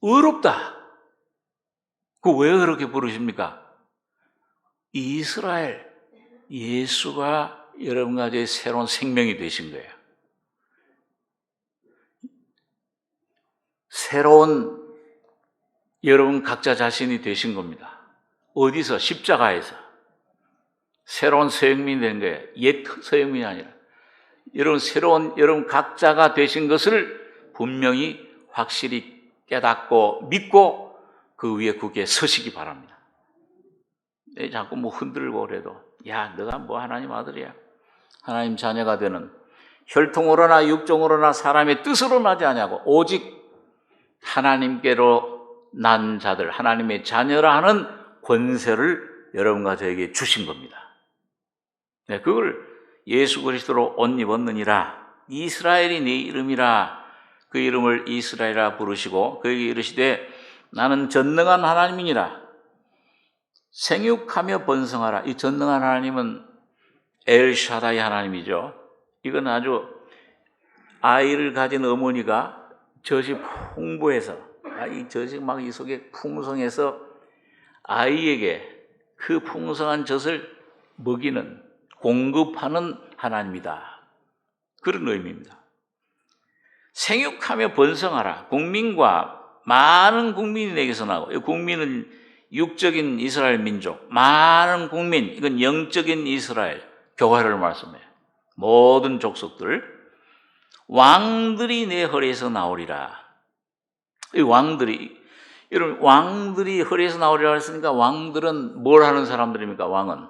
의롭다. 왜 그렇게 부르십니까? 이스라엘, 예수가 여러분과 저의 새로운 생명이 되신 거예요. 새로운 여러분 각자 자신이 되신 겁니다. 어디서? 십자가에서. 새로운 서영민이 된 거예요. 옛 서영민이 아니라. 여러분 각자가 되신 것을 분명히 확실히 깨닫고 믿고 그 위에 굳게 서시기 바랍니다. 자꾸 뭐 흔들고 그래도 야 너가 뭐 하나님 아들이야. 하나님 자녀가 되는 혈통으로나 육종으로나 사람의 뜻으로 나지 아니하고 오직 하나님께로 난 자들, 하나님의 자녀라 하는 권세를 여러분과 저에게 주신 겁니다. 네, 그걸 예수 그리스도로 옷 입었느니라. 이스라엘이 네 이름이라. 그 이름을 이스라엘이라 부르시고 그에게 이르시되 나는 전능한 하나님이니라. 생육하며 번성하라. 이 전능한 하나님은 엘샤다이 하나님이죠. 이건 아주 아이를 가진 어머니가 젖이 풍부해서 이 젖이 막 이 속에 풍성해서 아이에게 그 풍성한 젖을 먹이는 공급하는 하나님이다. 그런 의미입니다. 생육하며 번성하라. 국민과 많은 국민이 내게서 나고, 이 국민은 육적인 이스라엘 민족, 많은 국민, 이건 영적인 이스라엘 교회를 말씀해요. 모든 족속들, 왕들이 내 허리에서 나오리라. 이 왕들이, 여러분 왕들이 허리에서 나오리라 했으니까 왕들은 뭘 하는 사람들입니까? 왕은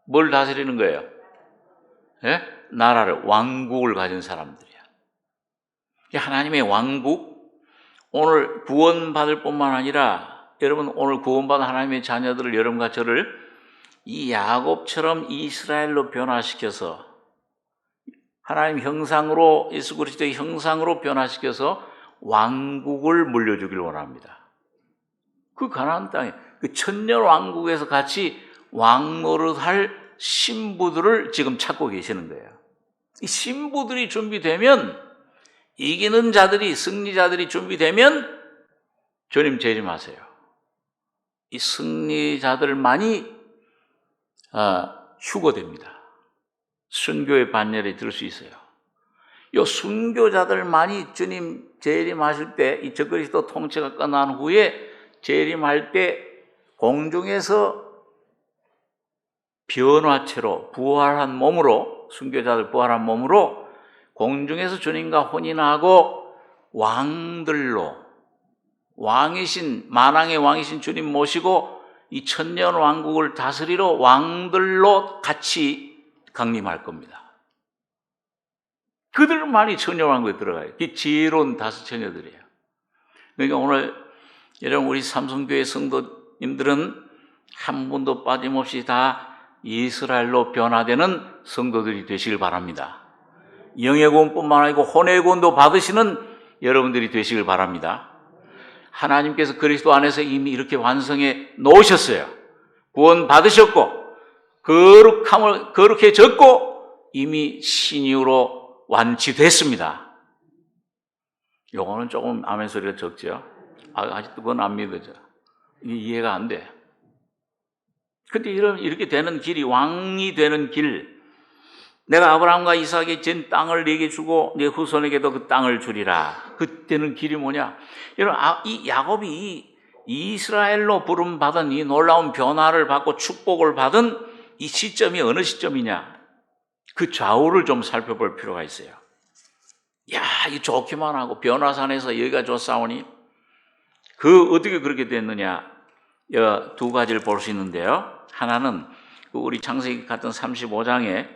뭘 다스리는 거예요? 예? 나라를, 왕국을 가진 사람들이야. 하나님의 왕국, 오늘 구원받을 뿐만 아니라 여러분 오늘 구원받은 하나님의 자녀들을 여러분과 저를 이 야곱처럼 이스라엘로 변화시켜서 하나님 형상으로 예수 그리스도의 형상으로 변화시켜서 왕국을 물려주길 원합니다. 그 가나안 땅에 그 천년 왕국에서 같이 왕노릇할 신부들을 지금 찾고 계시는 거예요. 이 신부들이 준비되면 이기는 자들이 승리자들이 준비되면 주님 재림하세요. 이 승리자들만이 휴거됩니다. 순교의 반열에 들 수 있어요. 이 순교자들만이 주님 재림하실 때 이 적그리스도 통치가 끝난 후에 재림할 때 공중에서 변화체로 부활한 몸으로 순교자들 부활한 몸으로 공중에서 주님과 혼인하고 왕들로 왕이신 만왕의 왕이신 주님 모시고 이 천년 왕국을 다스리러 왕들로 같이 강림할 겁니다. 그들만이 천년 왕국에 들어가요. 그 지혜로운 다섯 처녀들이에요. 그러니까 오늘 여러분 우리 삼성교회 성도님들은 한 분도 빠짐없이 다 이스라엘로 변화되는 성도들이 되시길 바랍니다. 영의 구원뿐만 아니고 혼의 구원도 받으시는 여러분들이 되시길 바랍니다. 하나님께서 그리스도 안에서 이미 이렇게 완성해 놓으셨어요. 구원 받으셨고 거룩해졌고 이미 신유로 완치됐습니다. 요거는 조금 아멘 소리가 적죠. 아직도 그건 안 믿어져. 이해가 안 돼. 근데 이렇게 되는 길이 왕이 되는 길, 내가 아브라함과 이삭에게 진 땅을 네게 주고 네 후손에게도 그 땅을 주리라. 그때는 길이 뭐냐? 여러분, 이 야곱이 이스라엘로 부름받은 이 놀라운 변화를 받고 축복을 받은 이 시점이 어느 시점이냐? 그 좌우를 좀 살펴볼 필요가 있어요. 야, 이 좋기만 하고 변화산에서 여기가 좋사오니 어떻게 그렇게 됐느냐? 두 가지를 볼 수 있는데요. 하나는 우리 창세기 같은 35장에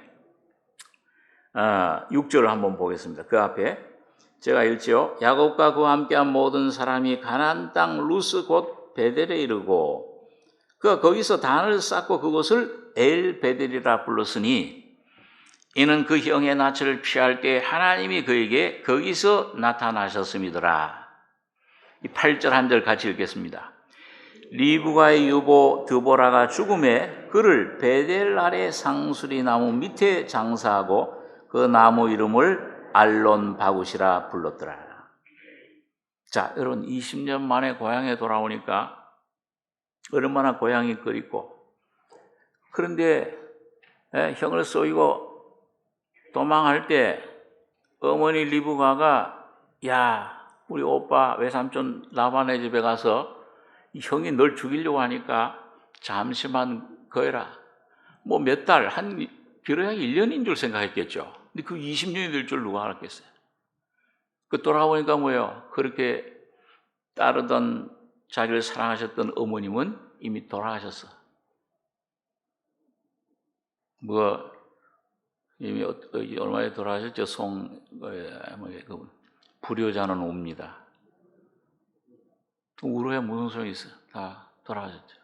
6절을 한번 보겠습니다. 그 앞에 제가 읽지요. 야곱과 그와 함께한 모든 사람이 가나안 땅 루스 곧 베델에 이르고 그가 거기서 단을 쌓고 그곳을 엘 베델이라 불렀으니 이는 그 형의 낯을 피할 때 하나님이 그에게 거기서 나타나셨음이더라. 이 8절 한 절 같이 읽겠습니다. 리브가의 유보 드보라가 죽음에 그를 베델 아래 상수리 나무 밑에 장사하고 그 나무 이름을 알론 바굿이라 불렀더라. 자, 여러분 20년 만에 고향에 돌아오니까 얼마나 고향이 그립고 그런데 형을 쏘이고 도망할 때 어머니 리브가가 야 우리 오빠 외삼촌 라반의 집에 가서 이 형이 널 죽이려고 하니까 잠시만 거해라. 뭐 몇 달, 길어야 1년인 줄 생각했겠죠. 근데 그 20년이 될 줄 누가 알았겠어요. 그 돌아보니까 뭐예요? 그렇게 따르던 자기를 사랑하셨던 어머님은 이미 돌아가셨어. 이미 얼마에 돌아가셨죠? 불효자는 옵니다. 울어야 무슨 소용이 있어요? 다 돌아가셨죠.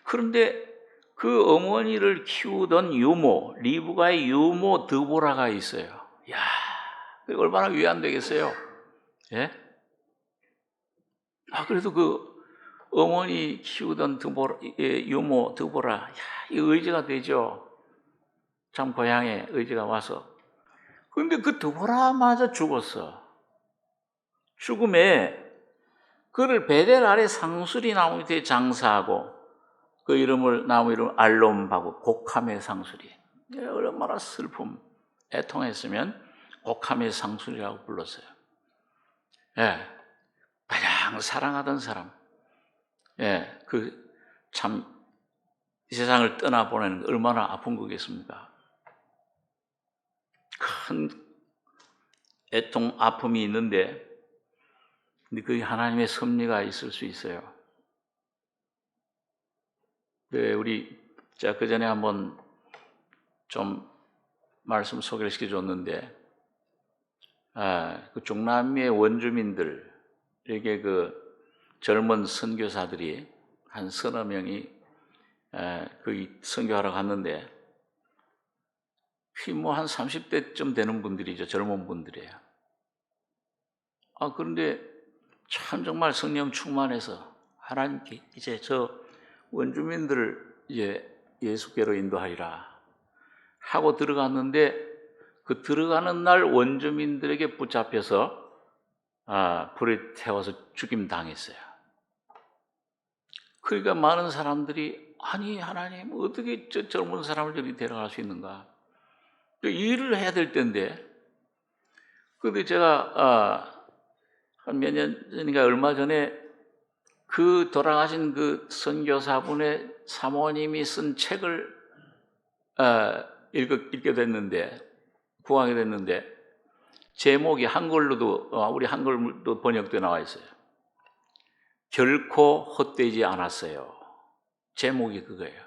그런데 그 어머니를 키우던 유모, 리브가의 유모 드보라가 있어요. 야, 얼마나 위안되겠어요? 예? 그래도 그 어머니 키우던 유모 드보라, 야, 이 의지가 되죠. 참 고향에 의지가 와서. 그런데 그 드보라마저 죽었어. 죽음에 그를 베델 아래 상수리 나무 밑에 장사하고 그 나무 이름 알롬바고 곡함의 상수리. 얼마나 슬픔, 애통했으면 곡함의 상수리라고 불렀어요. 예, 가장 사랑하던 사람. 예, 참 이 세상을 떠나보내는 게 얼마나 아픈 거겠습니까? 큰 애통, 아픔이 있는데 근데 그게 하나님의 섭리가 있을 수 있어요. 제가 그 전에 한번 좀 말씀 소개를 시켜줬는데, 그 중남미의 원주민들에게 그 젊은 선교사들이 한 서너 명이 거기 선교하러 갔는데, 한 30대쯤 되는 분들이죠. 젊은 분들이에요. 그런데 참 정말 성령 충만해서 하나님께 이제 저 원주민들을 이제 예수께로 인도하리라 하고 들어갔는데 그 들어가는 날 원주민들에게 붙잡혀서 불에 태워서 죽임 당했어요. 그러니까 많은 사람들이 아니 하나님 어떻게 저 젊은 사람을 저리 데려갈 수 있는가? 일을 해야 될 텐데. 그런데 제가 한 몇 년 전인가 얼마 전에 그 돌아가신 그 선교사분의 사모님이 쓴 책을 읽게 됐는데, 구하게 됐는데, 제목이 한글로도, 우리 한글도 번역돼 나와 있어요. 결코 헛되지 않았어요. 제목이 그거예요.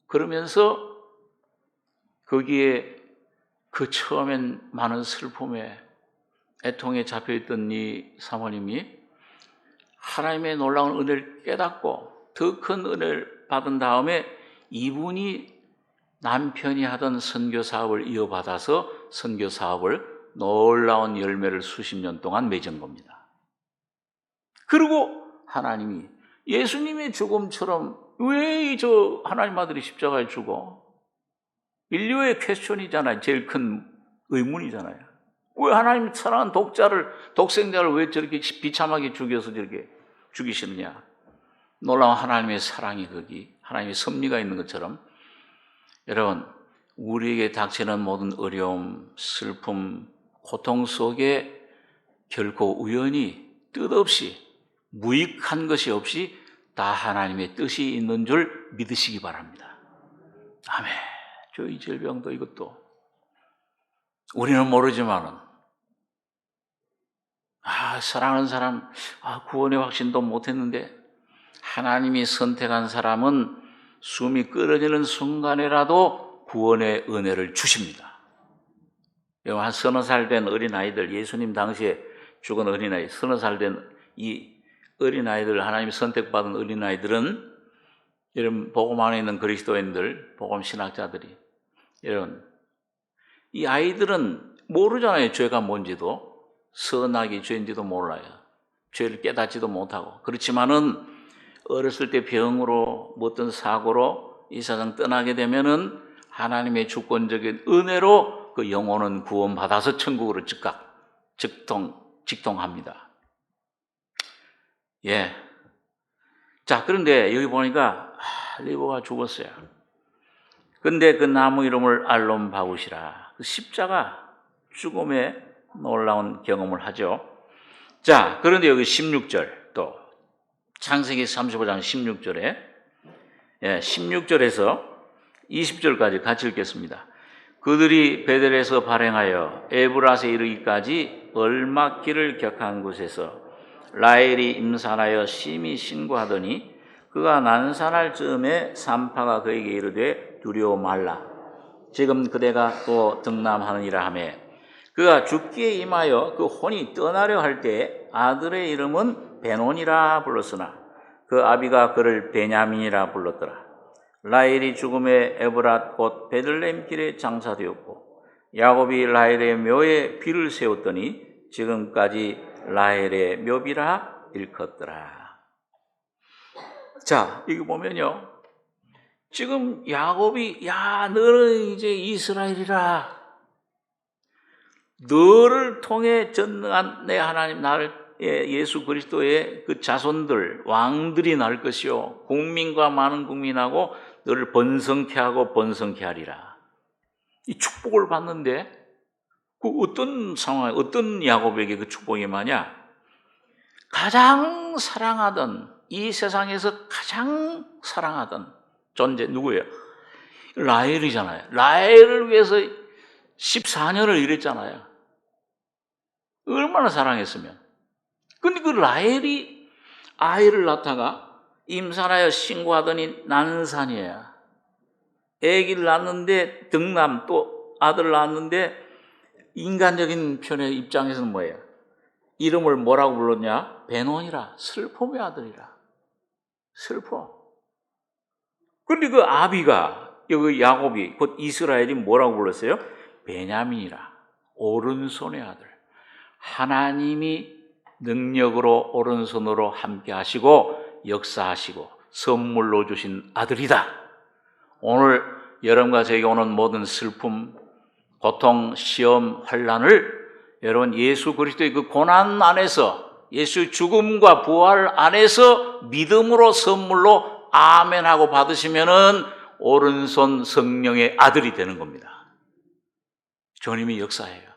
그러면서 거기에 그 처음엔 많은 슬픔에 애통에 잡혀있던 이 사모님이 하나님의 놀라운 은혜를 깨닫고 더 큰 은혜를 받은 다음에 이분이 남편이 하던 선교 사업을 이어받아서 선교 사업을 놀라운 열매를 수십 년 동안 맺은 겁니다. 그리고 하나님이 예수님의 죽음처럼 왜 저 하나님 아들이 십자가에 죽어? 인류의 퀘스천이잖아요. 제일 큰 의문이잖아요. 왜 하나님 사랑하는 독생자를 왜 저렇게 비참하게 죽여서 저렇게 죽이시느냐? 놀라운 하나님의 사랑이 거기, 하나님의 섭리가 있는 것처럼 여러분, 우리에게 닥치는 모든 어려움, 슬픔, 고통 속에 결코 우연히 뜻없이 무익한 것이 없이 다 하나님의 뜻이 있는 줄 믿으시기 바랍니다. 아멘. 이 질병도 이것도 우리는 모르지만은 사랑하는 사람 구원의 확신도 못했는데 하나님이 선택한 사람은 숨이 끊어지는 순간에라도 구원의 은혜를 주십니다. 한 서너 살 된 어린아이들, 예수님 당시에 죽은 어린아이, 서너 살 된 이 어린아이들, 하나님이 선택받은 어린아이들은 여러분 복음 안에 있는 그리스도인들, 복음 신학자들이 여러분 이 아이들은 모르잖아요. 죄가 뭔지도, 선악이 죄인지도 몰라요. 죄를 깨닫지도 못하고. 그렇지만은 어렸을 때 병으로 어떤 사고로 이 세상 떠나게 되면은 하나님의 주권적인 은혜로 그 영혼은 구원받아서 천국으로 직통합니다. 예. 자, 그런데 여기 보니까 리브가 죽었어요. 근데 그 나무 이름을 알론바웃이라, 그 십자가 죽음의 놀라운 경험을 하죠. 자, 그런데 여기 16절 또 창세기 35장 16절에 16절에서 20절까지 같이 읽겠습니다. 그들이 베델에서 발행하여 에브라스에 이르기까지 얼마 길을 격한 곳에서 라헬이 임산하여 심히 신고하더니 그가 난산할 즈음에 산파가 그에게 이르되 두려워 말라. 지금 그대가 또 등남하느니라 하매 그가 죽기에 임하여 그 혼이 떠나려 할 때에 아들의 이름은 베논이라 불렀으나 그 아비가 그를 베냐민이라 불렀더라. 라헬이 죽음에 에브랏 곧 베들레헴 길에 장사되었고 야곱이 라헬의 묘에 비를 세웠더니 지금까지 라헬의 묘비라 일컫더라. 자, 이거 보면요. 지금 야곱이 야 너는 이제 이스라엘이라. 너를 통해 전능한 내 하나님 나를 예수 그리스도의 그 자손들 왕들이 날 것이요 국민과 많은 국민하고 너를 번성케 하고 번성케 하리라. 이 축복을 받는데 그 어떤 상황, 어떤 야곱에게 그 축복이 임하냐? 가장 사랑하던 이 세상에서 가장 사랑하던 존재 누구예요? 라헬이잖아요. 라헬을 위해서 14년을 일했잖아요. 얼마나 사랑했으면. 근데 그 라헬이 아이를 낳다가 임산하여 신고하더니 난산이에요. 아기를 낳는데 등남 또 아들을 낳았는데 인간적인 편의 입장에서는 뭐예요? 이름을 뭐라고 불렀냐? 베논이라. 슬픔의 아들이라. 슬퍼. 근데 그 아비가 여기 야곱이 곧 이스라엘이 뭐라고 불렀어요? 베냐민이라. 오른손의 아들. 하나님이 능력으로 오른손으로 함께 하시고 역사하시고 선물로 주신 아들이다. 오늘 여러분과 저에게 오는 모든 슬픔, 고통, 시험, 환난을 여러분 예수 그리스도의 그 고난 안에서 예수의 죽음과 부활 안에서 믿음으로 선물로 아멘 하고 받으시면은 오른손 성령의 아들이 되는 겁니다. 주님이 역사해요.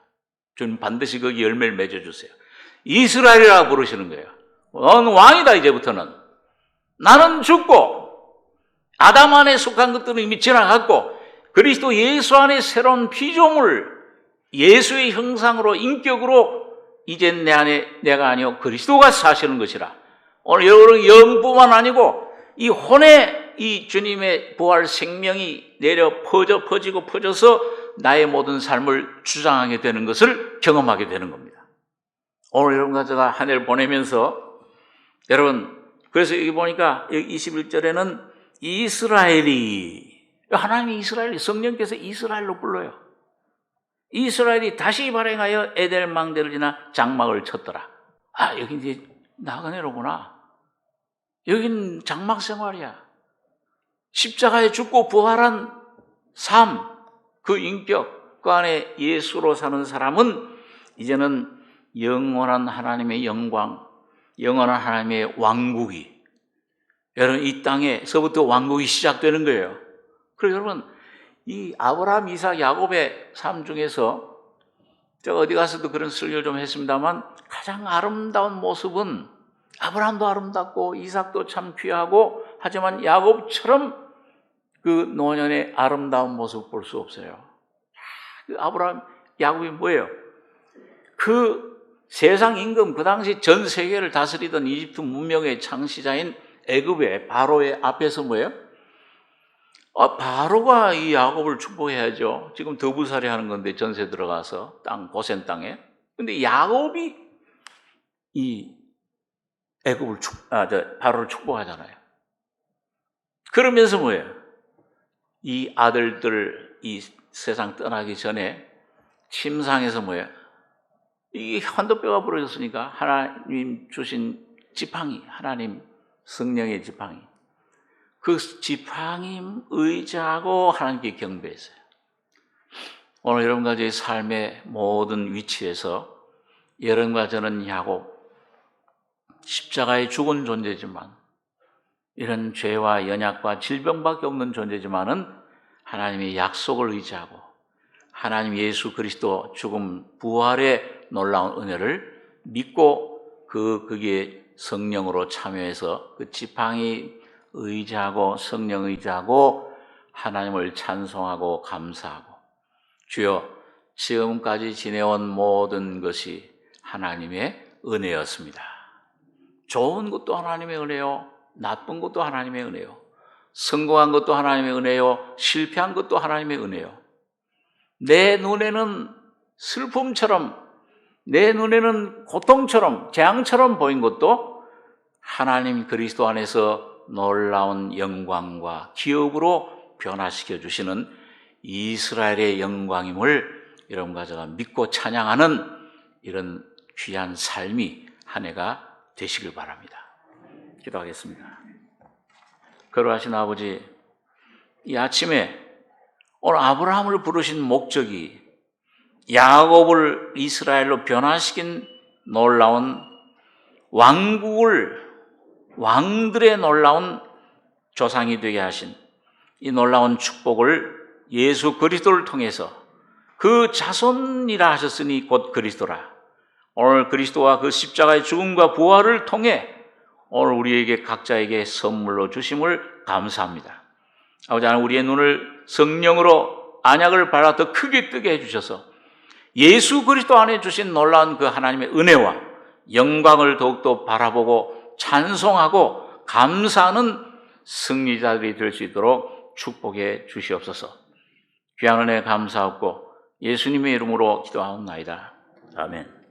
주님 반드시 거기 열매를 맺어주세요. 이스라엘이라고 부르시는 거예요. 넌 왕이다 이제부터는. 나는 죽고 아담 안에 속한 것들은 이미 지나갔고 그리스도 예수 안에 새로운 피조물 예수의 형상으로 인격으로 이젠 내 안에 내가 아니요 그리스도가 사시는 것이라. 오늘 여러분 영뿐만 아니고 이 혼에 이 주님의 부활 생명이 내려 퍼지고 퍼져서 나의 모든 삶을 주장하게 되는 것을 경험하게 되는 겁니다. 오늘 여러분과 제가 한 해를 보내면서 여러분 그래서 여기 보니까 여기 21절에는 이스라엘이 하나님이 이스라엘 성령께서 이스라엘로 불러요. 이스라엘이 다시 발행하여 에델 망대를 지나 장막을 쳤더라. 아 여기 이제 나그네로구나. 여긴 장막 생활이야. 십자가에 죽고 부활한 삶, 그 인격, 그 안에 예수로 사는 사람은 이제는 영원한 하나님의 영광, 영원한 하나님의 왕국이 여러분 이 땅에서부터 왕국이 시작되는 거예요. 그래서 여러분 이 아브라함, 이삭, 야곱의 삶 중에서 제가 어디 가서도 그런 설교를 좀 했습니다만 가장 아름다운 모습은 아브라함도 아름답고 이삭도 참 귀하고 하지만 야곱처럼 그 노년의 아름다운 모습 볼 수 없어요. 그 아브라함, 야곱이 뭐예요? 그 세상 임금, 그 당시 전 세계를 다스리던 이집트 문명의 창시자인 애굽의 바로의 앞에서 뭐예요? 바로가 이 야곱을 축복해야죠. 지금 더부살이 하는 건데 전세 들어가서 고센 땅에. 근데 야곱이 이 애굽을 바로를 축복하잖아요. 그러면서 뭐예요? 이 아들들 이 세상 떠나기 전에 침상에서 뭐예요? 이 환도뼈가 부러졌으니까 하나님 주신 지팡이, 하나님 성령의 지팡이. 그 지팡이 의지하고 하나님께 경배했어요. 오늘 여러분과 저의 삶의 모든 위치에서 여러분과 저는 야곱, 십자가에 죽은 존재지만 이런 죄와 연약과 질병밖에 없는 존재지만은 하나님의 약속을 의지하고 하나님 예수 그리스도 죽음 부활의 놀라운 은혜를 믿고 그게 성령으로 참여해서 그 지팡이 의지하고 성령 의지하고 하나님을 찬송하고 감사하고 주여 지금까지 지내온 모든 것이 하나님의 은혜였습니다. 좋은 것도 하나님의 은혜요, 나쁜 것도 하나님의 은혜요, 성공한 것도 하나님의 은혜요, 실패한 것도 하나님의 은혜요. 내 눈에는 슬픔처럼, 내 눈에는 고통처럼, 재앙처럼 보인 것도 하나님 그리스도 안에서 놀라운 영광과 기업으로 변화시켜 주시는 이스라엘의 영광임을 여러분과 제가 믿고 찬양하는 이런 귀한 삶이 한 해가 되시길 바랍니다. 기도하겠습니다. 거룩하신 아버지, 이 아침에 오늘 아브라함을 부르신 목적이 야곱을 이스라엘로 변화시킨 놀라운 왕들의 놀라운 조상이 되게 하신 이 놀라운 축복을 예수 그리스도를 통해서 그 자손이라 하셨으니 곧 그리스도라. 오늘 그리스도와 그 십자가의 죽음과 부활을 통해 오늘 우리에게 각자에게 선물로 주심을 감사합니다. 아버지 하나님, 우리의 눈을 성령으로 안약을 발라 더 크게 뜨게 해주셔서 예수 그리스도 안에 주신 놀라운 그 하나님의 은혜와 영광을 더욱더 바라보고 찬송하고 감사하는 승리자들이 될 수 있도록 축복해 주시옵소서. 귀한 은혜 감사하고 예수님의 이름으로 기도하옵나이다. 아멘.